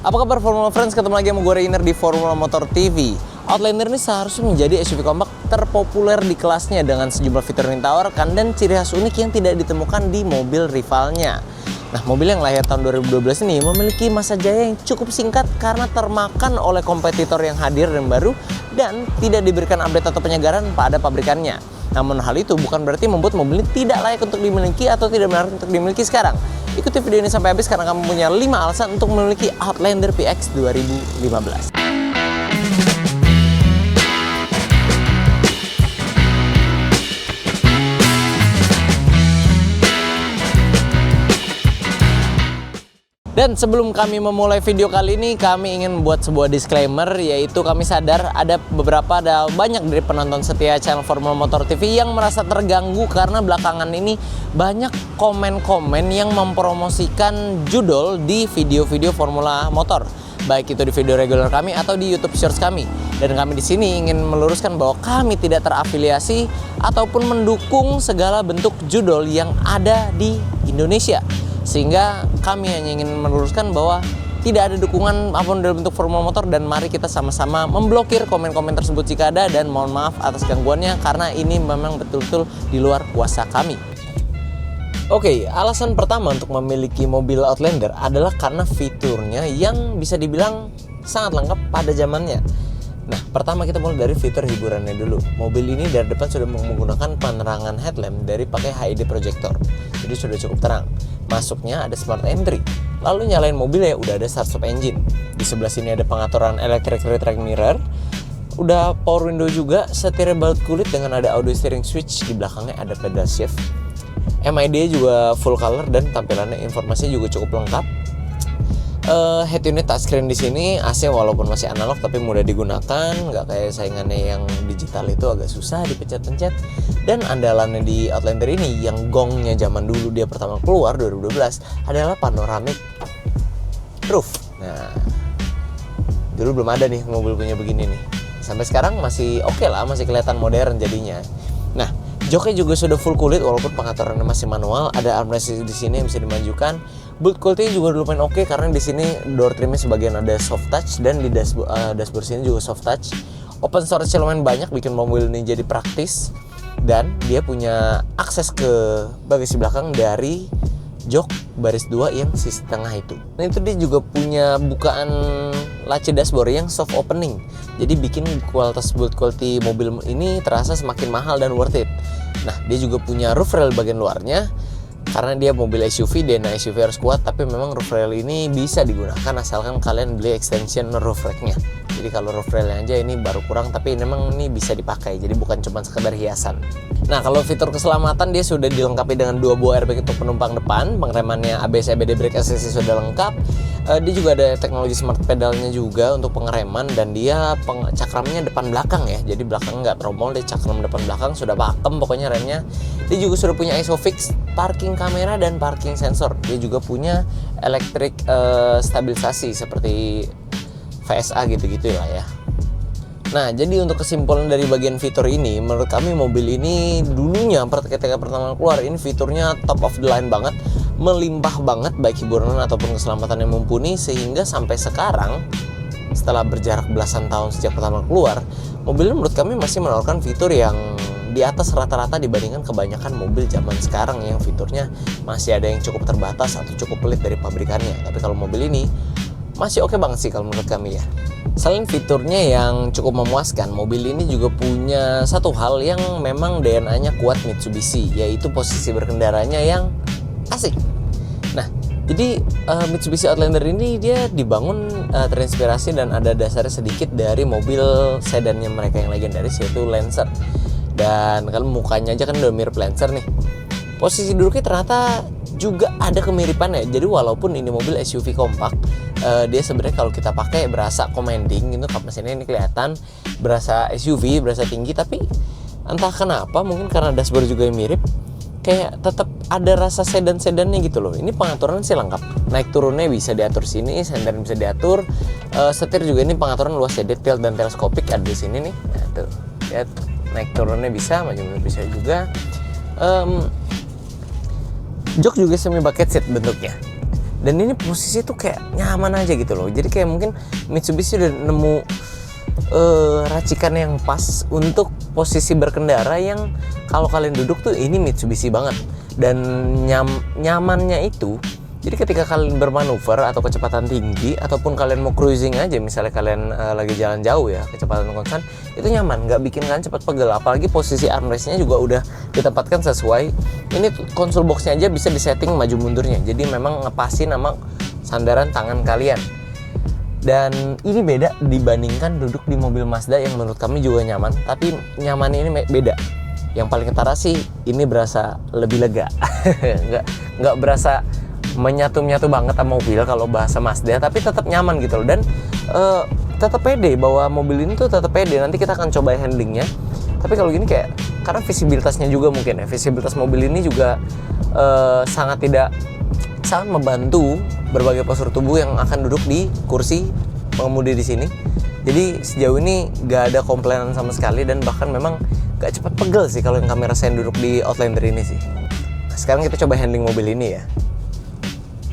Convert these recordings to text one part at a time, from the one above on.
Apa kabar Formula Friends? Ketemu lagi sama gue Rainer di Formula Motor TV. Outlander ini seharusnya menjadi SUV kompak terpopuler di kelasnya dengan sejumlah fitur yang ditawarkan dan ciri khas unik yang tidak ditemukan di mobil rivalnya. Nah, mobil yang lahir tahun 2012 ini memiliki masa jaya yang cukup singkat karena termakan oleh kompetitor yang hadir dan baru dan tidak diberikan update atau penyegaran pada pabrikannya. Namun hal itu bukan berarti membuat mobil ini tidak layak untuk dimiliki atau tidak menarik untuk dimiliki sekarang. Ikuti video ini sampai habis karena kamu punya 5 alasan untuk memiliki Outlander PX 2015. Dan sebelum kami memulai video kali ini, kami ingin membuat sebuah disclaimer, yaitu kami sadar ada banyak dari penonton setia channel Formula Motor TV yang merasa terganggu karena belakangan ini banyak komen-komen yang mempromosikan judul di video-video Formula Motor, baik itu di video reguler kami atau di YouTube Shorts kami. Dan kami di sini ingin meluruskan bahwa kami tidak terafiliasi ataupun mendukung segala bentuk judul yang ada di Indonesia. Sehingga kami hanya ingin meluruskan bahwa tidak ada dukungan apapun dalam bentuk Formula Motor, dan mari kita sama-sama memblokir komen-komen tersebut jika ada, dan mohon maaf atas gangguannya karena ini memang betul-betul di luar kuasa kami. Oke, alasan pertama untuk memiliki mobil Outlander adalah karena fiturnya yang bisa dibilang sangat lengkap pada zamannya. Nah, pertama kita mulai dari fitur hiburannya dulu. Mobil ini dari depan sudah menggunakan penerangan headlamp dari pakai HID projector, jadi sudah cukup terang. Masuknya ada smart entry, lalu nyalain mobil ya udah ada start stop engine. Di sebelah sini ada pengaturan electric rear mirror, udah power window juga, setirnya baut kulit dengan ada audio steering switch, di belakangnya ada pedal shift. MID juga full color dan tampilannya informasinya juga cukup lengkap. Head unit touchscreen di sini, AC walaupun masih analog tapi mudah digunakan, nggak kayak saingannya yang digital itu agak susah dipencet-pencet. Dan andalannya di Outlander ini yang gongnya zaman dulu dia pertama keluar 2012 adalah panoramic roof. Nah, dulu belum ada nih mobil punya begini nih. Sampai sekarang masih oke lah, masih kelihatan modern jadinya. Nah, joknya juga sudah full kulit walaupun pengaturannya masih manual. Ada armrest di sini yang bisa dimajukan. Build quality juga lumayan oke karena di sini door trimnya sebagian ada soft touch dan di dashboard sini juga soft touch. Open storage lumayan banyak, bikin mobil ini jadi praktis, dan dia punya akses ke bagasi belakang dari jok baris 2 yang sisi tengah itu. Nah, itu dia juga punya bukaan laci dashboard yang soft opening. Jadi bikin kualitas build quality mobil ini terasa semakin mahal dan worth it. Nah, dia juga punya roof rail bagian luarnya. Karena dia mobil SUV, DNA SUV harus kuat, tapi memang roof rail ini bisa digunakan asalkan kalian beli extension roof racknya. Jadi kalau roof railnya aja ini baru kurang, tapi memang ini bisa dipakai, jadi bukan cuma sekedar hiasan. Nah, kalau fitur keselamatan dia sudah dilengkapi dengan 2 buah airbag untuk penumpang depan, pengeremannya ABS, EBD, brake assist sudah lengkap. Dia juga ada teknologi smart pedalnya juga untuk pengereman, dan dia cakramnya depan belakang ya, jadi belakang nggak tromol, dia cakram depan belakang sudah pakem pokoknya remnya. Dia juga sudah punya ISOFIX, parking kamera, dan parking sensor. Dia juga punya electric stabilisasi seperti VSA gitu-gitu lah ya. Nah, jadi untuk kesimpulan dari bagian fitur ini, menurut kami mobil ini dulunya ketika pertama keluar ini fiturnya top of the line banget, melimpah banget baik hiburan ataupun keselamatan yang mumpuni, sehingga sampai sekarang setelah berjarak belasan tahun sejak pertama keluar, mobil ini menurut kami masih menawarkan fitur yang di atas rata-rata dibandingkan kebanyakan mobil zaman sekarang yang fiturnya masih ada yang cukup terbatas atau cukup pelit dari pabrikannya. Tapi kalau mobil ini masih oke banget sih kalau menurut kami ya. Selain fiturnya yang cukup memuaskan, mobil ini juga punya satu hal yang memang DNA-nya kuat Mitsubishi, yaitu posisi berkendaranya yang asik. Nah, jadi Mitsubishi Outlander ini dia dibangun terinspirasi dan ada dasarnya sedikit dari mobil sedannya mereka yang legendaris, yaitu Lancer. Dan kalau mukanya aja kan udah mirip Lancer nih. Posisi duduknya ternyata juga ada kemiripannya. Jadi walaupun ini mobil SUV kompak, dia sebenarnya kalau kita pakai berasa commanding gitu, kap mesinnya ini kelihatan berasa SUV, berasa tinggi, tapi entah kenapa mungkin karena dashboard juga yang mirip, kayak tetap ada rasa sedan-sedannya gitu loh. Ini pengaturan sih lengkap. Naik turunnya bisa diatur sini, sender bisa diatur. Setir juga ini pengaturan luas ya, detail dan teleskopik ada di sini nih. Nah, tuh. Lihat, naik turunnya bisa, maju mundur bisa juga. Jok juga semi bucket seat bentuknya. Dan ini posisi tuh kayak nyaman aja gitu loh. Jadi kayak mungkin Mitsubishi udah nemu racikan yang pas untuk posisi berkendara yang kalau kalian duduk tuh ini Mitsubishi banget. Dan nyamannya itu, jadi ketika kalian bermanuver atau kecepatan tinggi ataupun kalian mau cruising aja, misalnya kalian lagi jalan jauh ya, kecepatan konstan, itu nyaman, nggak bikin kalian cepat pegel. Apalagi posisi armrestnya juga udah ditempatkan sesuai. Ini konsol boxnya aja bisa disetting maju mundurnya, jadi memang ngepasin sama sandaran tangan kalian. Dan ini beda dibandingkan duduk di mobil Mazda yang menurut kami juga nyaman, tapi nyaman ini beda. Yang paling ketara sih ini berasa lebih lega. nggak berasa menyatu banget sama mobil kalau bahasa Mazda, tapi tetap nyaman gitu loh. Dan tetap pede bahwa mobil ini tuh tetap pede. Nanti kita akan coba handlingnya. Tapi kalau gini kayak, karena visibilitasnya juga mungkin ya, visibilitas mobil ini juga sangat membantu berbagai postur tubuh yang akan duduk di kursi pengemudi di sini. Jadi sejauh ini gak ada komplainan sama sekali, dan bahkan memang gak cepat pegel sih kalau yang kami rasain duduk di Outlander ini sih. Nah, sekarang kita coba handling mobil ini ya.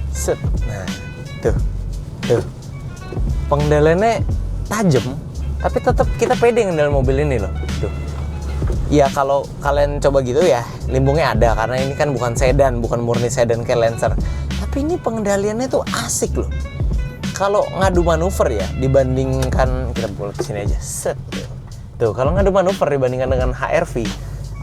Set. Nah, tuh. Pengendaliannya tajam, tapi tetap kita pede ngendalin mobil ini loh. Tuh. Ya kalau kalian coba gitu ya, limbungnya ada karena ini kan bukan sedan, bukan murni sedan kayak Lancer. Tapi ini pengendaliannya tuh asik loh. Kalau ngadu manuver ya dibandingkan, kita boleh kesini aja. Set. Tuh, kalau ngadu manuver dibandingkan dengan HR-V,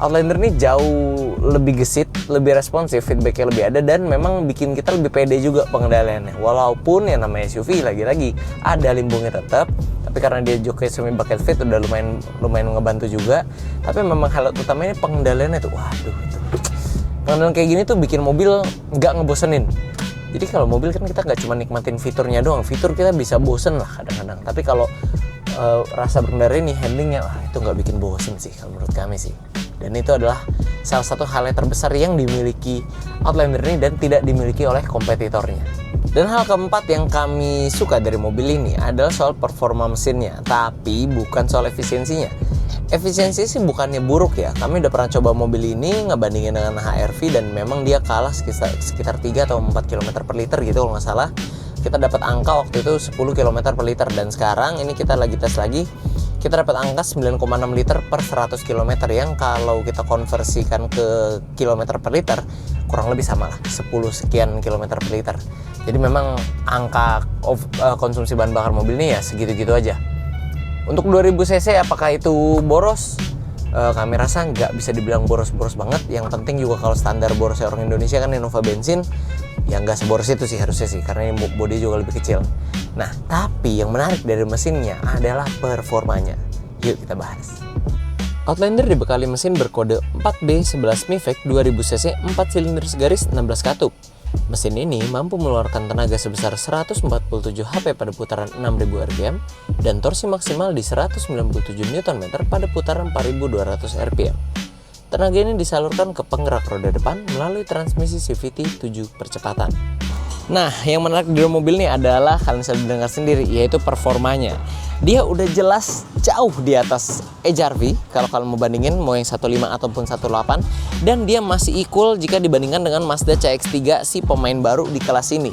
Outlander ini jauh lebih gesit, lebih responsif, feedbacknya lebih ada, dan memang bikin kita lebih pede juga pengendaliannya. Walaupun yang namanya SUV lagi-lagi ada limbungnya tetap, tapi karena dia joknya semi bucket fit udah lumayan ngebantu juga. Tapi memang highlight utama ini pengendaliannya tuh, waduh itu. Pengendalian kayak gini tuh bikin mobil nggak ngebosenin. Jadi kalau mobil kan kita nggak cuma nikmatin fiturnya doang, fitur kita bisa bosen lah kadang-kadang. Tapi kalau rasa berkendara ini, handlingnya, itu nggak bikin bosen sih kalau menurut kami sih. Dan itu adalah salah satu highlight terbesar yang dimiliki Outlander ini dan tidak dimiliki oleh kompetitornya. Dan hal keempat yang kami suka dari mobil ini adalah soal performa mesinnya, tapi bukan soal efisiensinya. Efisiensi sih bukannya buruk ya. Kami udah pernah coba mobil ini ngebandingin dengan HR-V, dan memang dia kalah sekitar 3 atau 4 km per liter gitu kalau nggak salah. Kita dapat angka waktu itu 10 km per liter, dan sekarang ini kita lagi tes lagi, kita dapat angka 9,6 liter per 100 km, yang kalau kita konversikan ke kilometer per liter kurang lebih sama lah, 10 sekian kilometer per liter. Jadi memang angka konsumsi bahan bakar mobil ini ya segitu-gitu aja. Untuk 2000 cc apakah itu boros? Kami rasa nggak bisa dibilang boros-boros banget. Yang penting juga kalau standar borosnya orang Indonesia kan Innova bensin, ya nggak seboros itu sih harusnya sih, karena ini bodi juga lebih kecil. Nah, tapi yang menarik dari mesinnya adalah performanya. Yuk kita bahas. Outlander dibekali mesin berkode 4B11 MIVEC 2000 cc 4 silinder segaris 16 katup. Mesin ini mampu mengeluarkan tenaga sebesar 147 HP pada putaran 6000 rpm dan torsi maksimal di 197 Nm pada putaran 4200 rpm. Tenaga ini disalurkan ke penggerak roda depan melalui transmisi CVT 7 percepatan. Nah, yang menarik dari mobil ini adalah kalian bisa dengar sendiri, yaitu performanya. Dia udah jelas jauh di atas HR-V kalau kalian mau bandingin mau yang 15 ataupun 18, dan dia masih equal jika dibandingkan dengan Mazda CX-3, si pemain baru di kelas ini.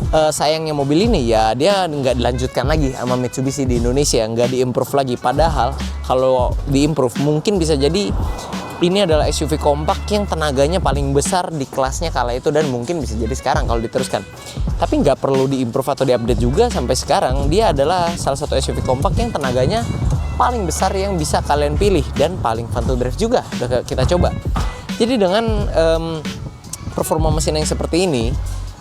Sayangnya mobil ini ya dia nggak dilanjutkan lagi sama Mitsubishi di Indonesia, nggak diimprove lagi. Padahal kalau diimprove mungkin bisa jadi ini adalah SUV kompak yang tenaganya paling besar di kelasnya kala itu, dan mungkin bisa jadi sekarang kalau diteruskan. Tapi nggak perlu diimprove atau diupdate juga sampai sekarang. Dia adalah salah satu SUV kompak yang tenaganya paling besar yang bisa kalian pilih dan paling fun to drive juga. Udah kita coba. Jadi dengan performa mesin yang seperti ini,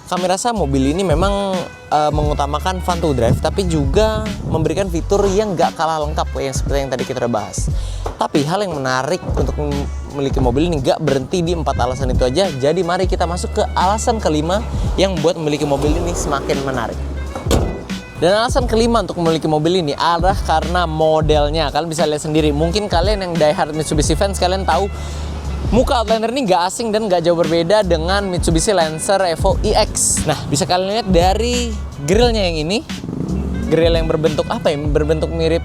kami rasa mobil ini memang mengutamakan fun to drive, tapi juga memberikan fitur yang nggak kalah lengkap yang seperti yang tadi kita udah bahas. Tapi hal yang menarik untuk memiliki mobil ini nggak berhenti di 4 alasan itu aja. Jadi mari kita masuk ke alasan kelima yang membuat memiliki mobil ini semakin menarik. Dan alasan kelima untuk memiliki mobil ini adalah karena modelnya. Kalian bisa lihat sendiri. Mungkin kalian yang diehard Mitsubishi fans, kalian tahu muka Outlander ini nggak asing dan nggak jauh berbeda dengan Mitsubishi Lancer Evo EX. Nah, bisa kalian lihat dari grillnya yang ini. Grill yang berbentuk apa ya? Berbentuk mirip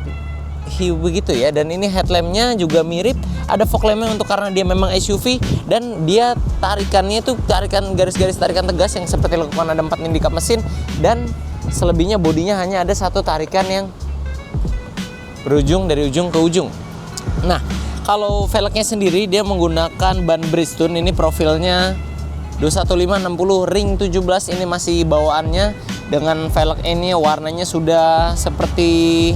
hiu begitu ya. Dan ini headlampnya juga mirip, ada fog lampnya untuk karena dia memang SUV, dan dia tarikannya itu tarikan garis-garis tarikan tegas yang seperti lakukan ada 4 indikap mesin, dan selebihnya bodinya hanya ada satu tarikan yang berujung dari ujung ke ujung. Nah, kalau velgnya sendiri dia menggunakan ban Bridgestone, ini profilnya 215/60 ring 17, ini masih bawaannya. Dengan velg ini warnanya sudah seperti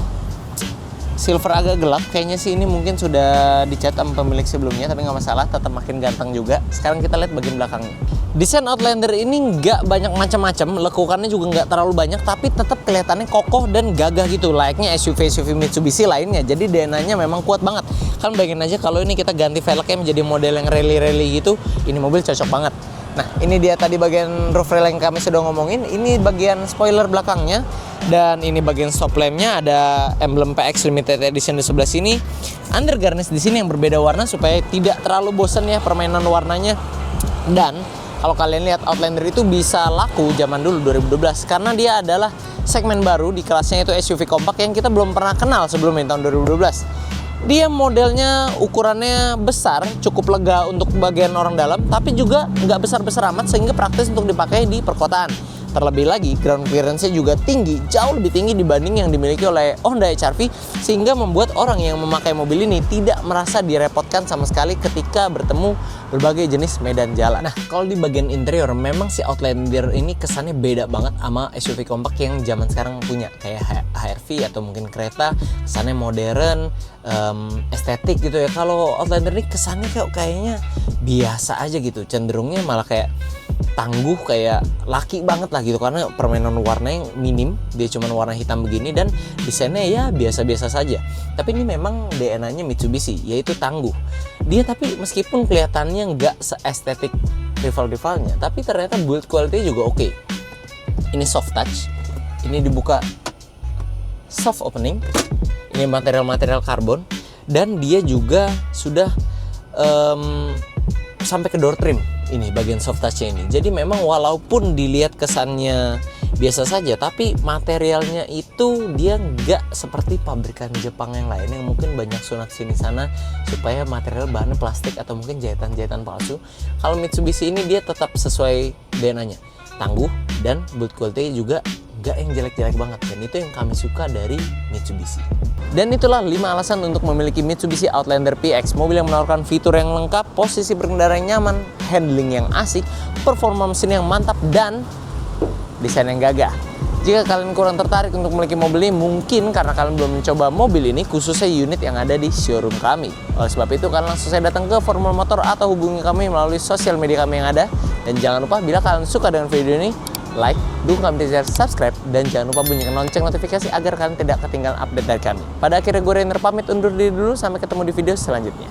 silver agak gelap, kayaknya sih ini mungkin sudah dicat sama pemilik sebelumnya, tapi nggak masalah, tetap makin ganteng juga. Sekarang kita lihat bagian belakangnya. Desain Outlander ini nggak banyak macam-macam, lekukannya juga nggak terlalu banyak, tapi tetap kelihatannya kokoh dan gagah gitu, layaknya SUV Mitsubishi lainnya. Jadi DNA-nya memang kuat banget. Kan bayangin aja kalau ini kita ganti velgnya menjadi model yang rally gitu, ini mobil cocok banget. Nah, ini dia tadi bagian roof rail yang kami sudah ngomongin. Ini bagian spoiler belakangnya, dan ini bagian stop lampnya, ada emblem PX Limited Edition di sebelah sini. Under garnish di sini yang berbeda warna supaya tidak terlalu bosan ya permainan warnanya. Dan kalau kalian lihat Outlander itu bisa laku zaman dulu 2012 karena dia adalah segmen baru di kelasnya, itu SUV kompak yang kita belum pernah kenal sebelumnya tahun 2012. Dia modelnya ukurannya besar, cukup lega untuk bagian orang dalam, tapi juga nggak besar-besar amat sehingga praktis untuk dipakai di perkotaan. Terlebih lagi, ground clearance-nya juga tinggi, jauh lebih tinggi dibanding yang dimiliki oleh Honda HR-V, sehingga membuat orang yang memakai mobil ini tidak merasa direpotkan sama sekali ketika bertemu berbagai jenis medan jalan. Nah, kalau di bagian interior, memang si Outlander ini kesannya beda banget sama SUV kompak yang zaman sekarang punya, kayak HR-V atau mungkin kereta, kesannya modern, estetik gitu ya. Kalau Outlander ini kesannya kayaknya biasa aja gitu, cenderungnya malah kayak tangguh, kayak laki banget lah gitu, karena permainan warnanya minim, dia cuma warna hitam begini, dan desainnya ya biasa-biasa saja. Tapi ini memang DNA-nya Mitsubishi, yaitu tangguh. Dia tapi meskipun kelihatannya nggak se-estetik rival-rivalnya, tapi ternyata build quality juga oke. Ini soft touch, ini dibuka soft opening, ini material karbon, dan dia juga sudah sampai ke door trim. Ini bagian soft touch-nya ini. Jadi memang walaupun dilihat kesannya biasa saja, tapi materialnya itu dia nggak seperti pabrikan Jepang yang lain yang mungkin banyak sunat sini sana supaya material bahannya plastik atau mungkin jahitan-jahitan palsu. Kalau Mitsubishi ini dia tetap sesuai DNA-nya, tangguh, dan build quality juga nggak yang jelek-jelek banget, dan itu yang kami suka dari Mitsubishi. Dan itulah 5 alasan untuk memiliki Mitsubishi Outlander PX, mobil yang menawarkan fitur yang lengkap, posisi berkendara yang nyaman, handling yang asik, performa mesin yang mantap, dan desain yang gagah. Jika kalian kurang tertarik untuk memiliki mobil ini, mungkin karena kalian belum mencoba mobil ini, khususnya unit yang ada di showroom kami. Oleh sebab itu, kalian langsung saja datang ke Formula Motor atau hubungi kami melalui sosial media kami yang ada. Dan jangan lupa, bila kalian suka dengan video ini, like, dukung kami, share, subscribe, dan jangan lupa bunyikan lonceng notifikasi agar kalian tidak ketinggalan update dari kami. Pada akhirnya gue Rainer pamit undur diri dulu, sampai ketemu di video selanjutnya.